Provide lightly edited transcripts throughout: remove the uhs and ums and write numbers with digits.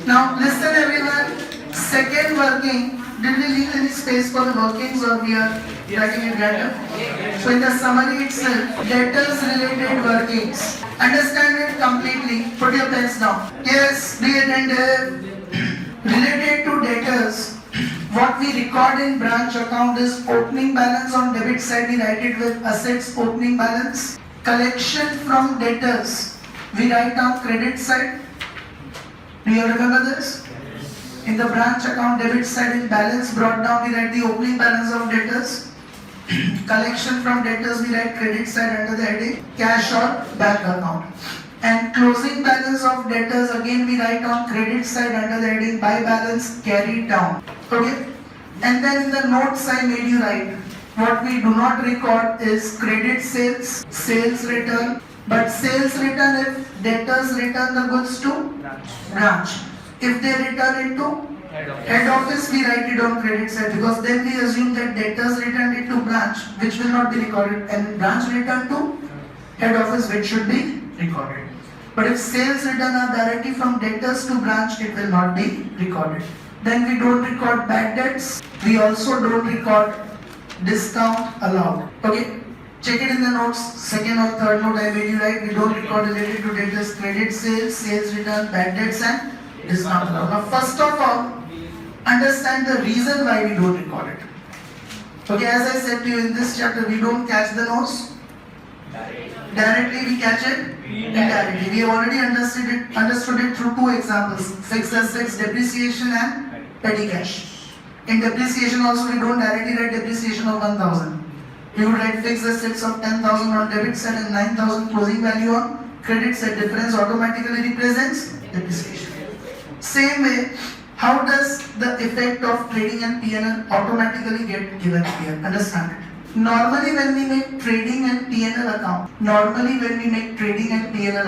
Now listen everyone. Second working. Did we leave any space for the workings or we are writing it random? So in the summary itself, debtors related workings. Understand it completely. Put your pens down. Yes, be attentive. Related to debtors, what we record in branch account is opening balance on debit side. We write it with assets opening balance. Collection from debtors, we write down credit side. Do you remember this? In the branch account debit side in balance brought down, we write the opening balance of debtors. Collection from debtors, we write credit side under the heading cash or bank account. And closing balance of debtors, again we write on credit side under the heading by balance carried down. Okay? And then in the notes I made you write, what we do not record is credit sales, sales return, but sales return if debtors return the goods to branch. If they return it to head office, we write it on credit side because then we assume that debtors returned it to branch, which will not be recorded, and branch returned to head office, which should be recorded. But if sales return are directly from debtors to branch, it will not be recorded. Then we don't record bad debts. We also don't record discount allowed. Okay? Check it in the notes. Second or third note I made you write. We don't record related to debtors, credit sales, sales return, bad debts and discount allowed. Now first of all, understand the reason why we don't record it. Okay, as I said to you in this chapter, we don't catch the notes directly, we catch it indirectly. We have already understood it through two examples, fixed assets, depreciation and petty cash. In depreciation also we don't directly write depreciation of 1,000. We would write fixed assets of 10,000 on debit side and 9,000 closing value on credit side. Difference automatically represents depreciation. Same way, how does the effect of trading and P&L automatically get given here? Understand it. Normally when we make trading and P&L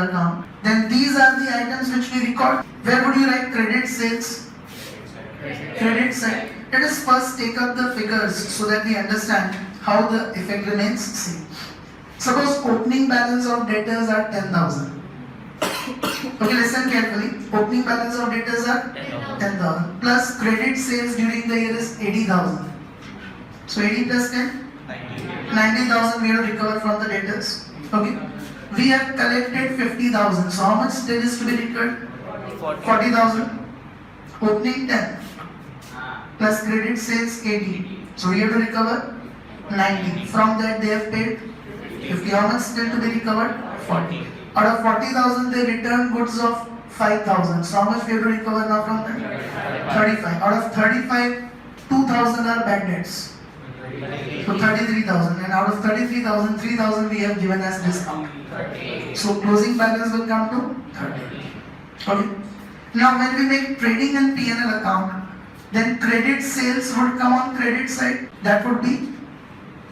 account, then these are the items which we record. Where would you write credit sales? Credit side. Let us first take up the figures so that we understand how the effect remains same. Suppose opening balance of debtors are 10,000. Okay, listen carefully. Opening balance of debtors are 10,000 plus credit sales during the year is 80,000. So 80 plus 10? 90,000 we have to recover from the debtors. Okay. We have collected 50,000. So how much still is to be recovered? 40,000. Opening 10 plus credit sales 80. So we have to recover 90. From that they have paid 50. How much still to be recovered? 40. Out of 40,000 they return goods of 5,000. So how much we have to recover now from that? 35. Out of 35, 2,000 are bad debts. So 33,000. And out of 33,000, 3,000 we have given as discount. So closing balance will come to 30. Okay. Now when we make trading and P&L account, then credit sales would come on credit side. That would be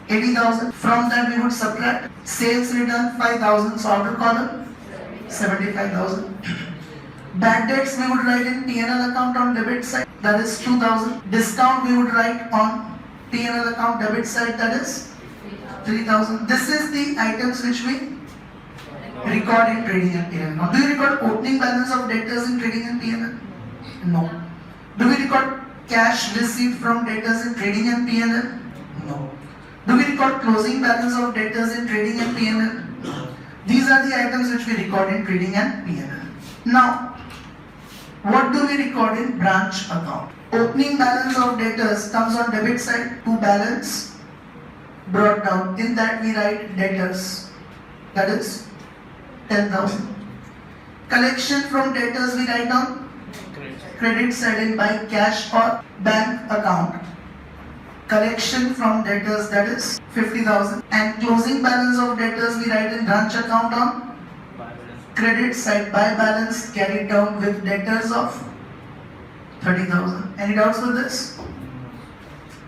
80,000. From that we would subtract sales return 5,000. So outer column 75,000. Bad debts we would write in P&L account on debit side. That is 2,000. Discount we would write on P&L account debit side. That is 3,000. This is the items which we record in trading and P&L account. Do you record opening balance of debtors in trading and P&L? No. Do we record cash received from debtors in trading and P&L? No. Do we record closing balance of debtors in trading and P&L? No. These are the items which we record in trading and P&L. Now, what do we record in branch account? Opening balance of debtors comes on debit side to balance brought down. In that we write debtors. That is 10,000. Collection from debtors we write down credit side in by cash or bank account. Collection from debtors, that is 50,000. And closing balance of debtors we write in branch account on credit side by balance carried down with debtors of 30,000. Any doubts with this?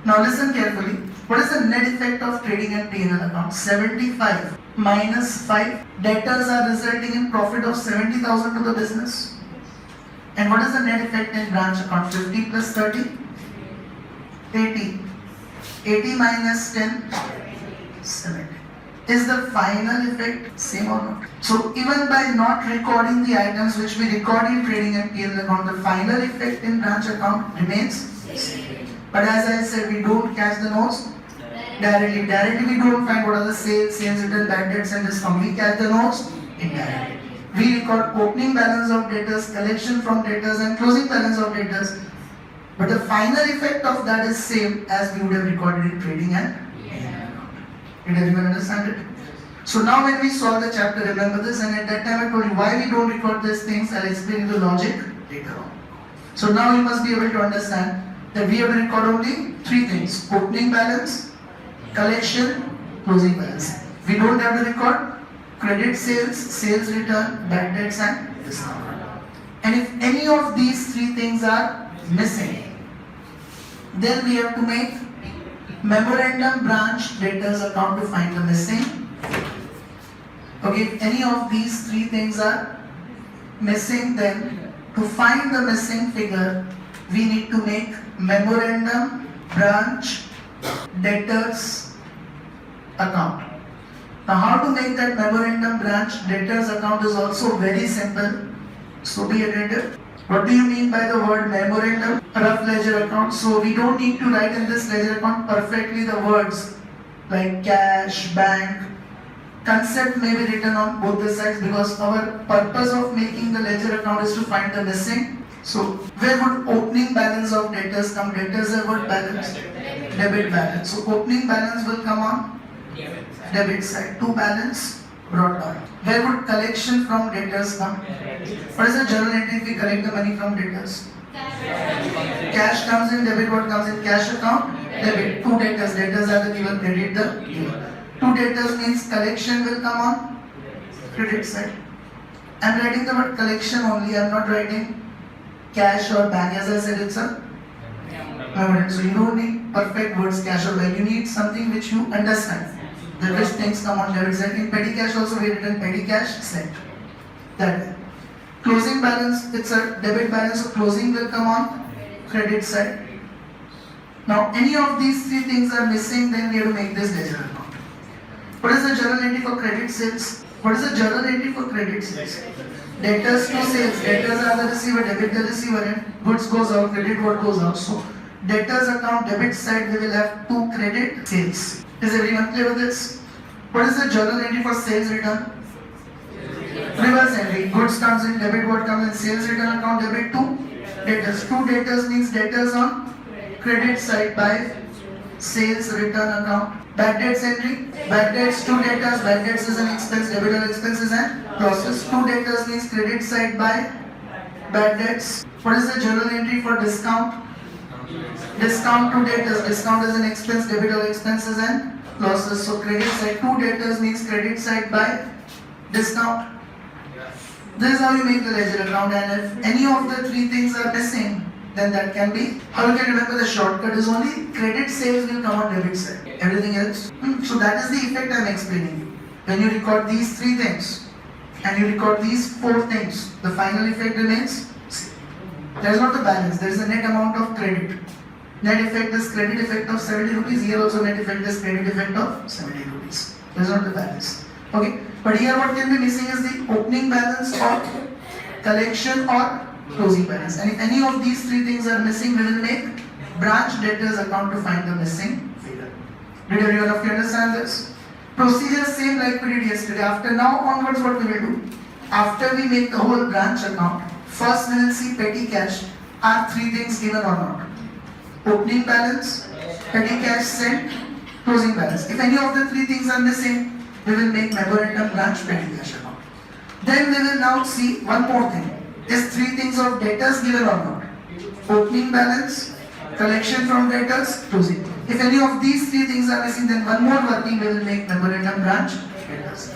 Now listen carefully. What is the net effect of trading and P&L account? 75 minus 5. Debtors are resulting in profit of 70,000 to the business. And what is the net effect in branch account? 50 plus 30? 80. 80 minus 10? 70. Is the final effect same or not? So even by not recording the items which we record in trading and P&L account, the final effect in branch account remains same. But as I said, we don't catch the notes directly. Directly we don't find what are the sales return, bad debts and discount. We catch the notes indirectly. We record opening balance of debtors, collection from debtors and closing balance of debtors. But the final effect of that is same as we would have recorded in trading and did everyone understand it? So now when we solve the chapter, remember this, and at that time I told you why we don't record these things. I'll explain you the logic later on. So now you must be able to understand that we have to record only three things: opening balance, collection, closing balance. We don't have to record credit sales, sales return, bad debts and discount. And if any of these three things are missing, then we have to make memorandum branch debtors account to find the missing. Okay, if any of these three things are missing, then to find the missing figure, we need to make memorandum branch debtors account. Now how to make that memorandum branch debtors account is also very simple. So be attentive. What do you mean by the word memorandum? Rough ledger account. So we don't need to write in this ledger account perfectly the words like cash, bank. Concept may be written on both the sides because our purpose of making the ledger account is to find the missing. So where would opening balance of debtors come? Debtors have what balance? Debit balance. So opening balance will come on debit side. To balance brought down. Where would collection from debtors come? What is the journal entry if we collect the money from debtors? Cash comes in debit. What comes in cash account? Debit. To debtors. Debtors are the giver. Credit the giver. To debtors means collection will come on credit side. I am writing the word collection only. I am not writing cash or bank. As I said, it's a memorandum. So you don't need perfect words cash or bank. You need something which you understand. The which things come on debit side. In petty cash also we written petty cash set. That way. Closing balance, it's a debit balance, so closing will come on credit side. Now any of these three things are missing, then we have to make this ledger account. What is the journal entry for credit sales? What is the journal entry for credit sales? Debtors to sales. Debtors are the receiver, debit the receiver, and goods goes out, credit what goes out. So debtors account debit side we will have to credit sales. Is everyone clear with this? What is the journal entry for sales return? Reverse entry. Goods comes in debit, what comes in sales return account debit to debtors. To debtors means debtors on credit side by sales return account. Bad debts entry. Bad debts to debtors. Bad debts is an expense. Debit or expense is an losses. To debtors means credit side by bad debts. What is the journal entry for discount? Discount to debtors. Discount is an expense. Debit or expense is an losses. So credit side to debtors means credit side by discount. This is how you make the ledger account, and if any of the three things are missing, then that can be. How you can remember the shortcut is only credit sales will come on debit side. Everything else. So that is the effect I am explaining you. When you record these three things and you record these four things, the final effect remains. There is not the balance. There is a net amount of credit. Net effect is credit effect of 70 rupees. Here also net effect is credit effect of 70 rupees. There is not the balance. Okay. But here what can be missing is the opening balance or collection or closing balance. And if any of these three things are missing, we will make branch debtors account to find the missing figure. Did everyone of you understand this? Procedure same like we did yesterday. After now onwards, what we will do? After we make the whole branch account, first we will see petty cash. Are three things given or not? Opening balance, petty cash sent, closing balance. If any of the three things are missing, we will make memorandum branch petty cash account. Then we will now see one more thing. Is three things of debtors given or not? Opening balance, collection from debtors, closing. If any of these three things are missing, then one more working we will make memorandum branch debtors.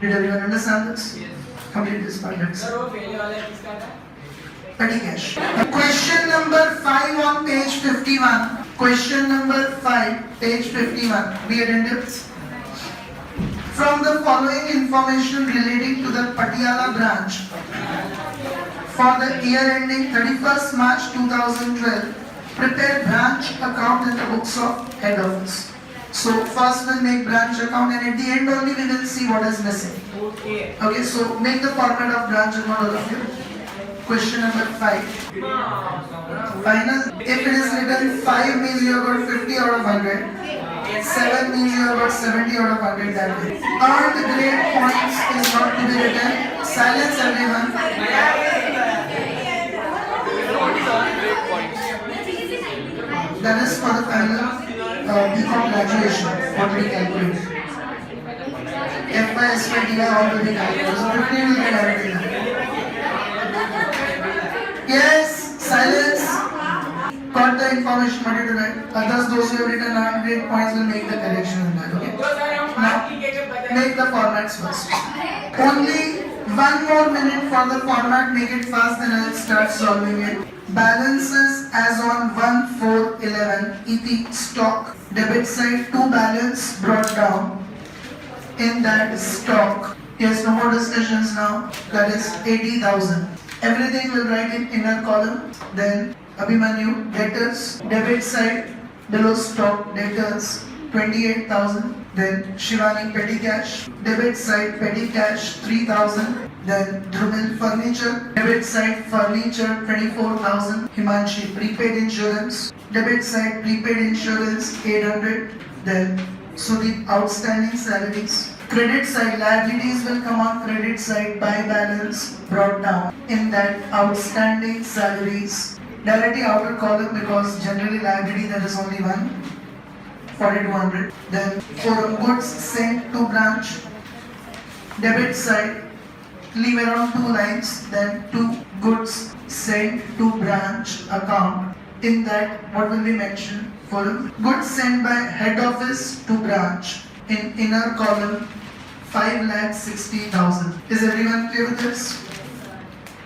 Did everyone understand this? Yes. Complete this part. Petty cash. Question number 5 on page 51. Question number 5, page 51. Be attentive. From the following information relating to the Patiala branch for the year ending 31st March 2012, prepare branch account in the books of head office. So first we'll make branch account and at the end only we will see what is missing. Okay, so make the format of branch account all of you. Question number 5. Final. If it is written 5 means you have got 50 out of 100. 7 means you have got 70 out of 100 that way. Earned grade points is not to be written. Silence everyone. That is for the final BCom graduation. What we calculate. F by S by D by all will be calculated. So 50 will be directly. Yes, silence. Got the information what to write. Others, those who have written earned grade points will make the correction in that. Okay. Now, make the formats first. Only 1 more minute for the format. Make it fast, then I'll start solving it. Balances as on 1/4/11. ET stock. Debit side 2 balance brought down. In that stock. Yes, no more discussions now. That is 80,000. Everything will write in inner column. Then Abhimanyu, debtors, debit side, below stock, debtors, 28,000. Then Shivani, petty cash, debit side, petty cash, 3,000. Then Dhrumil, furniture, debit side, furniture, 24,000. Himanshi, prepaid insurance, debit side, prepaid insurance, 800. Then Sudeep, outstanding salaries. Credit side, liabilities will come on credit side by balance brought down. In that outstanding salaries, directly outer column because generally liability there is only one, 4,200. Then for goods sent to branch, debit side, leave around 2 lines. Then 2 goods sent to branch account. In that what will be mentioned? For goods sent by head office to branch. In inner column, 5,60,000. Is everyone clear with this?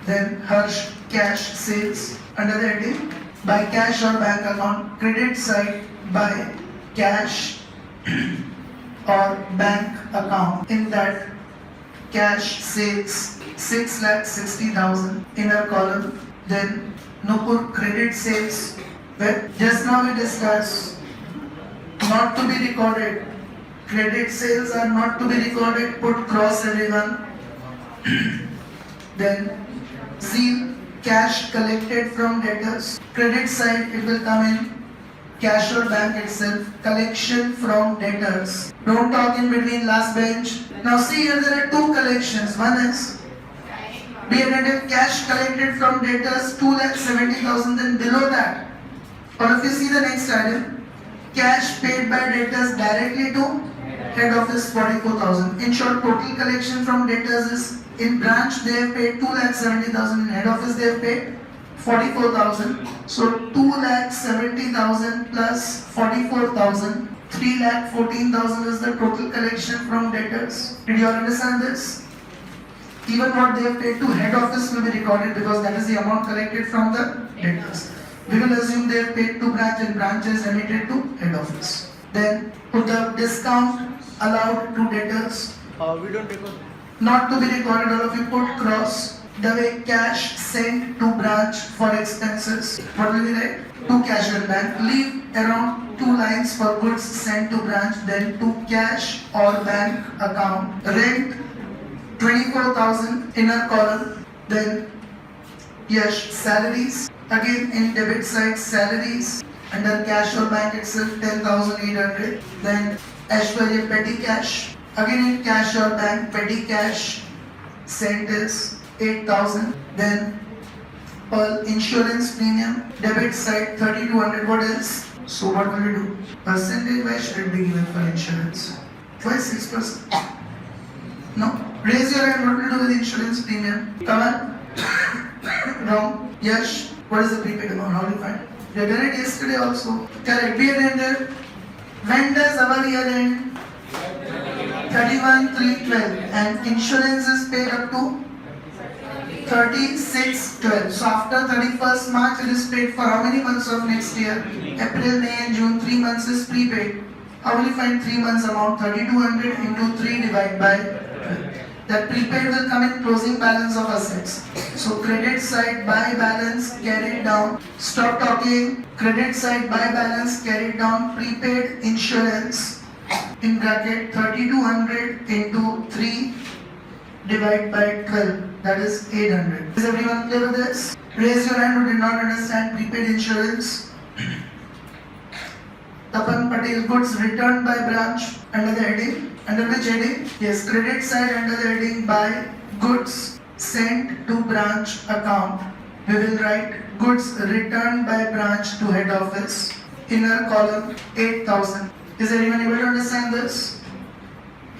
Then Harsh, cash sales under the heading by cash or bank account. Credit side by cash or bank account. In that cash sales 6,60,000 inner column. Then Nupur, credit sales. Well, just now we discussed not to be recorded. Credit sales are not to be recorded. Put cross everyone. Then seal, cash collected from debtors. Credit side it will come in cash or bank itself. Collection from debtors. Don't talk in between, last bench. Now see here there are 2 collections. One is be attentive, cash collected from debtors 2,70,000. Then below that, or if you see the next item, cash paid by debtors directly to head office 44,000. In short, total collection from debtors is in branch they have paid 2,70,000. In head office they have paid 44,000. So 2,70,000 plus 44,000, 3,14,000 is the total collection from debtors. Did you all understand this? Even what they have paid to head office will be recorded because that is the amount collected from the debtors. We will assume they have paid to branch and branch is remitted to head office. Then put the discount allowed to debtors. We don't record. Not to be recorded, all of you put cross. The way cash sent to branch for expenses. What will be right? To cash and bank. Leave around 2 lines for goods sent to branch. Then to cash or bank account. Rent 24,000 inner column. Then Yash, salaries. Again in debit side, salaries. Under cash or bank itself 10,800. Then Aishwarya, petty cash. Again in cash or bank, petty cash sent is 8,000. Then Pearl, insurance premium. Debit side 3,200. What else? So what will we do? Percentage wise should be given for insurance. Why 6%? No. Raise your hand. What will do with insurance premium? Come on. Wrong. Yash. What is the prepaid amount? How do you find? We have done it yesterday also. Correct. Be attended. When does our year end? 31/3/12. And insurance is paid up to 36/12. So after 31st March it is paid for how many months of next year? April, May and June. 3 months is prepaid. How will you find 3 months amount? 3,200 into 3 divided by 12. That prepaid will come in closing balance of assets. So credit side buy balance carried down. Stop talking. Credit side buy balance carried down. Prepaid insurance in bracket 3200 into 3 divided by 12. That is 800. Is everyone clear with this? Raise your hand who did not understand prepaid insurance. Tapan Patel, goods returned by branch under the heading. Under which heading? Yes, credit side under the heading by goods sent to branch account. We will write goods returned by branch to head office. Inner column 8,000. Is anyone able to understand this?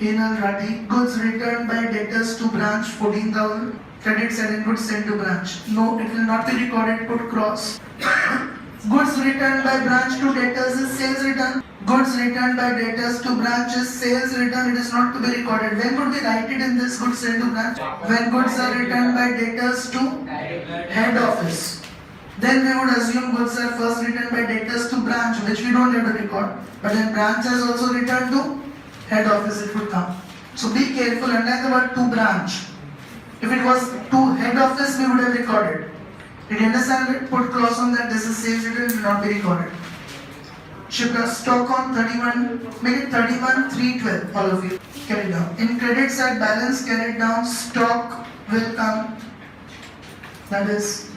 Inner Rati, goods returned by debtors to branch 14,000. Credit side and goods sent to branch. No, it will not be recorded. Put cross. Goods returned by branch to debtors is sales return. Goods returned by debtors to branch is sales return. It is not to be recorded. When would we write it in this goods sent to branch? When goods are returned by debtors to head office. Then we would assume goods are first returned by debtors to branch, which we don't have to record. But when branch has also returned to head office, it would come. So be careful, underline the word to branch. If it was to head office, we would have recorded. Did you understand it? Put cross on that. This is sales return, it will not be recorded. Shipra, stock on 31, make it 31, 312, all of you. Carry down. In credit side balance carried down, stock will come. That is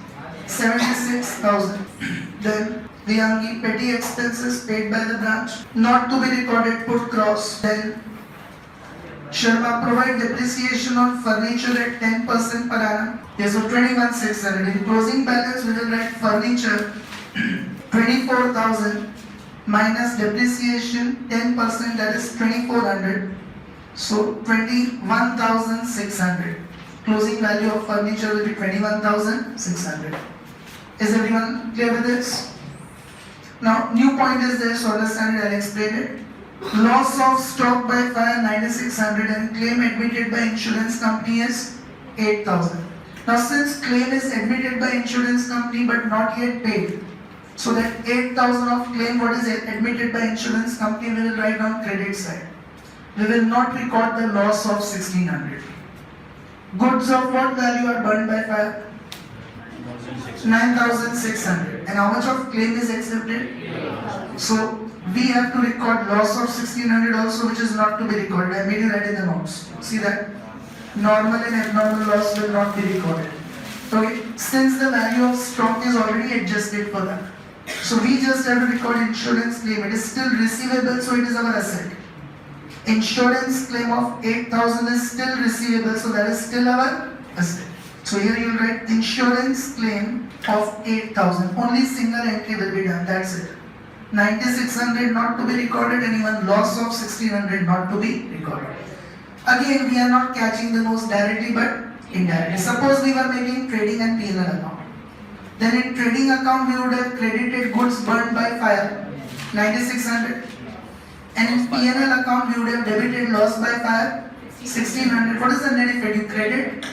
76,000. Then Viyangi, petty expenses paid by the branch, not to be recorded, put cross. Then Sharma, provide depreciation on furniture at 10% per annum. Yes, so 21,600. In closing balance, we will write furniture 24,000 minus depreciation 10%, that is 2,400. So 21,600. Closing value of furniture will be 21,600. Is everyone clear with this? Now, new point is there, so understand it, I'll explain it. Loss of stock by fire 9,600 and claim admitted by insurance company is 8,000. Now, since claim is admitted by insurance company but not yet paid, so that 8,000 of claim what is admitted by insurance company we will write on credit side. We will not record the loss of 1,600. Goods of what value are burned by fire? 9,600. And how much of claim is accepted? So we have to record loss of 1,600 also, which is not to be recorded. I made you write in the notes. See that? Normal and abnormal loss will not be recorded. Okay, since the value of stock is already adjusted for that. So we just have to record insurance claim. It is still receivable, so it is our asset. Insurance claim of 8,000 is still receivable, so that is still our asset. So here you will write insurance claim of 8,000. Only single entry will be done. That's it. 9,600 not to be recorded, and even loss of 1,600 not to be recorded. Again, we are not catching the nose directly but indirectly. Suppose we were making trading and P&L account. Then in trading account we would have credited goods burned by fire 9,600. And in P&L account we would have debited loss by fire 1,600. What is the net effect? You credit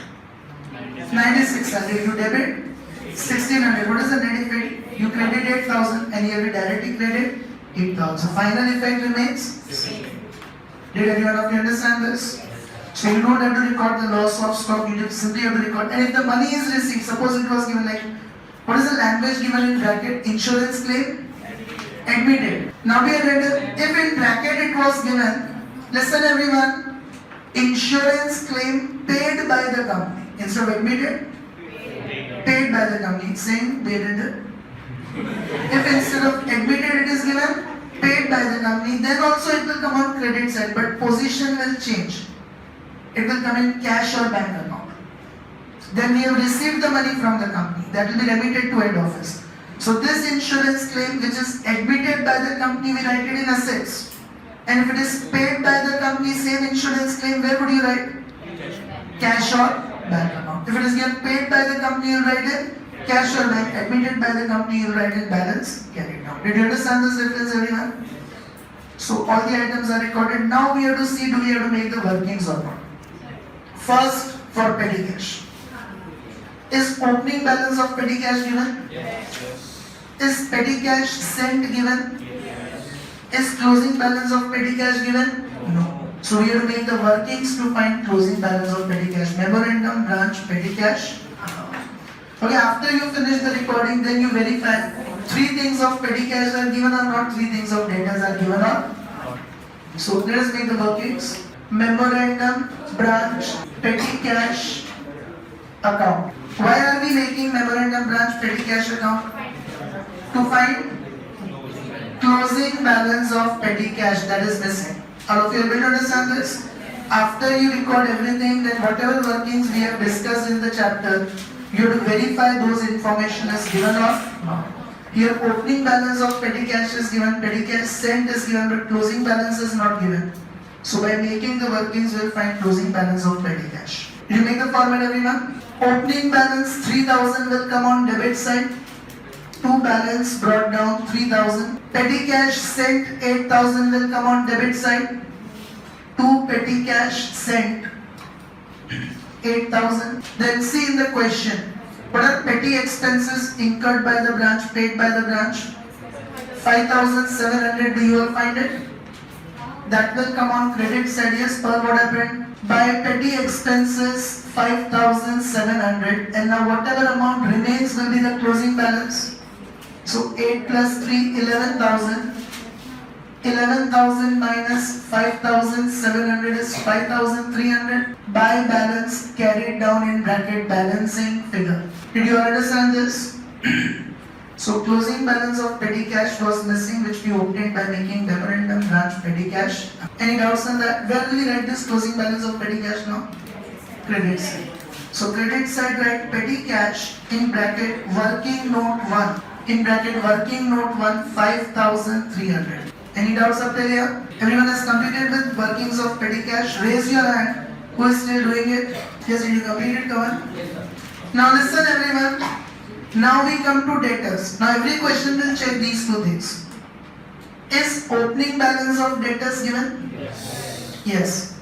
9,600. You debit 1,600. What is the net effect? You credit 8,000 and here we directly credit 8,000. So final effect remains. Did everyone of you understand this? So you don't have to record the loss of stock, you just simply have to record. And if the money is received, suppose it was given like, what is the language given in bracket? Insurance claim? Admitted. Now we are going to, if in bracket it was given, listen everyone, insurance claim paid by the company. Instead of admitted, paid by the company. Saying paid in the. If instead of admitted it is given, paid by the company, then also it will come on credit side, but position will change. It will come in cash or bank account. Then we have received the money from the company, that will be remitted to head office. So this insurance claim which is admitted by the company, we write it in assets. And if it is paid by the company, same insurance claim, where would you write? Cash or bank account. If it is getting paid by the company, you write it cash or bank. Admitted by the company, you write in balance carried down. Did you understand this difference, everyone? So all the items are recorded. Now we have to see, do we have to make the workings or not? First, for petty cash. Is opening balance of petty cash given? Yes. Is petty cash sent given? Yes. Is closing balance of petty cash given? No. So we have to make the workings to find closing balance of petty cash. Memorandum, branch, petty cash. Okay, after you finish the recording, then you verify 3 things of petty cash are given or not, 3 things of debtors are given or not. So let us make the workings. Memorandum, branch, petty cash account. Why are we making memorandum, branch, petty cash account? To find closing balance of petty cash that is missing. All of you are able to understand this? After you record everything, then whatever workings we have discussed in the chapter, you have to verify those information is given or not. Here opening balance of petty cash is given, petty cash sent is given, but closing balance is not given. So by making the workings, we will find closing balance of petty cash. Did you make the format, everyone? Opening balance 3000 will come on debit side. To balance brought down 3000. Petty cash sent 8000 will come on debit side. To petty cash sent 8000. Then see in the question, what are petty expenses incurred by the branch, paid by the branch? 5700. Do you all find it? That will come on credit side. Yes, per what happened? By petty expenses 5700, and now whatever amount remains will be the closing balance. So 8 plus 3, 11,000. 11,000 minus 5,700 is 5,300. By balance carried down in bracket balancing figure. Did you understand this? So closing balance of petty cash was missing, which we obtained by making memorandum, branch, petty cash. Any doubts on that? Where will we write this closing balance of petty cash now? Credit side. So credit side write petty cash in bracket working note 1. In bracket working note 1 5,300. Any doubts up till here? Everyone has completed with workings of petty cash? Raise your hand. Who is still doing it? Yes, did you complete it? Come on. Now listen everyone. Now we come to debtors. Now every question will check these 2 things. Is opening balance of debtors given? Yes. Yes.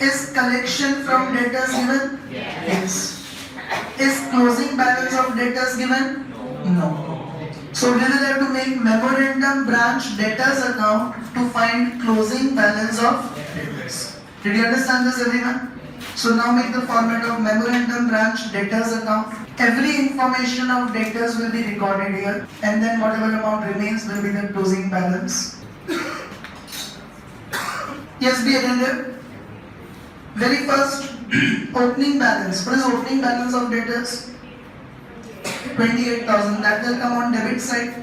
Is collection from debtors given? Yes. Is closing balance of debtors given? No. So we will have to make memorandum, branch, debtors account to find closing balance of debtors. Did you understand this, everyone? So now make the format of memorandum, branch, debtors account. Every information of debtors will be recorded here, and then whatever amount remains will be the closing balance. Yes, be attended. Very first, opening balance. What is opening balance of debtors? 28,000. That will come on debit side.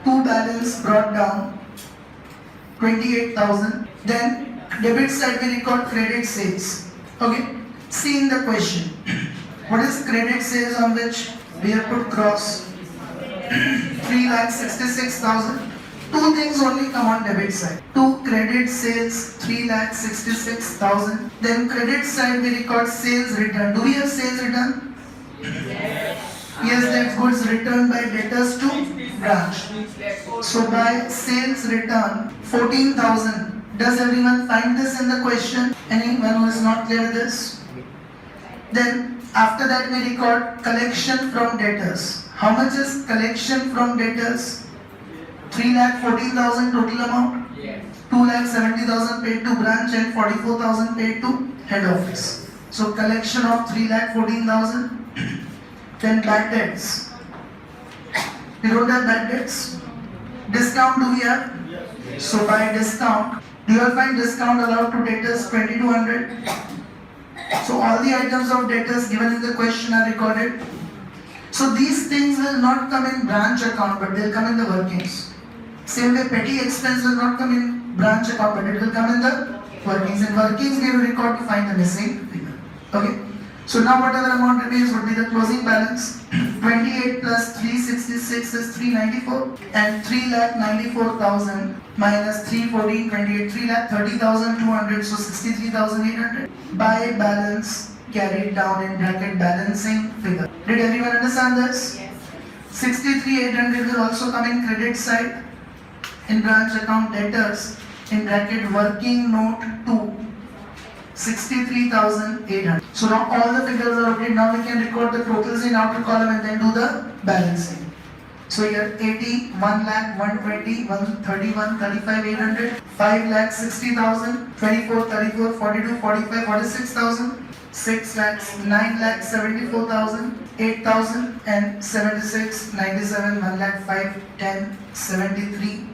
To balance brought down 28,000. Then debit side we record credit sales. Okay. See in the question. What is credit sales on which we have put cross? 3,66,000. 2 things only come on debit side. To credit sales 3,66,000. Then credit side we record sales return. Do we have sales return? Yes, that goods returned by debtors to branch. So by sales return 14,000. Does everyone find this in the question? Anyone who is not clear with this? Then after that we record collection from debtors. How much is collection from debtors? 3,14,000 total amount. 2,70,000 paid to branch and 44,000 paid to head office. So collection of 3,14,000. Then bad debts. We don't have bad debts. Discount do we have? So by discount, do you all find discount allowed to debtors 2,200? So all the items of debtors given in the question are recorded. So these things will not come in branch account, but they'll come in the workings. Same way petty expense will not come in branch account, but it will come in the workings. In workings we will record to find the missing figure. Okay. So now whatever amount remains would be the closing balance. 28 plus 366 is 394, and 3,94,000 minus 314, 28, 3,30,200, so 63,800. By balance carried down in bracket balancing figure. Did everyone understand this? Yes. 63,800 will also come in credit side in branch account debtors in bracket working note 2. 63,800. So now all the figures are okay. Now we can record the totals in outer column and then do the balancing. So here 80, 1 lakh, 120, 131, 35, 800, 5 lakh 60,000, 24, 34, 42, 45, 46,000, 6 lakhs, 9 lakh 74,000, 8,000 and 76, 97, 1 lakh 5, 10, 73,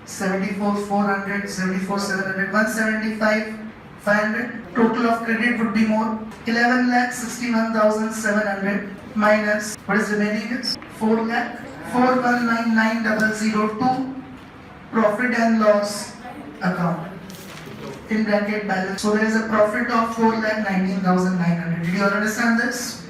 74, 400, 74, 700, 175, 500. Total of credit would be more. 11 lakh 61,700 minus what is remaining is 4 lakh 4,199,002 profit and loss account. In bracket balance. So there is a profit of 4,19,900. Did you all understand this?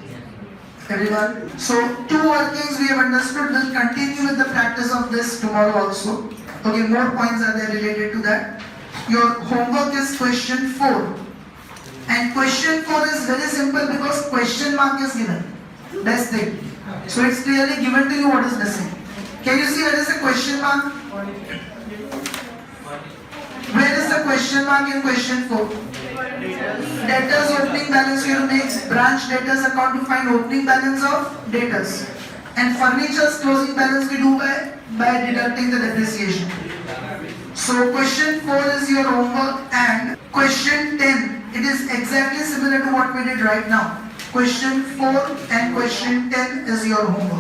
Everyone? So two workings we have understood. We'll continue with the practice of this tomorrow also. Okay, more points are there related to that. Your homework is question 4. And question 4 is very simple because question mark is given. Best thing. So it's clearly given to you what is missing. Can you see where is the question mark? Where is the question mark in question 4? Debtors opening balance you make branch debtors account to find opening balance of debtors. And furniture's closing balance we do by deducting the depreciation. So question 4 is your homework and question 10. It is exactly similar to what we did right now. Question 4 and question 10 is your homework.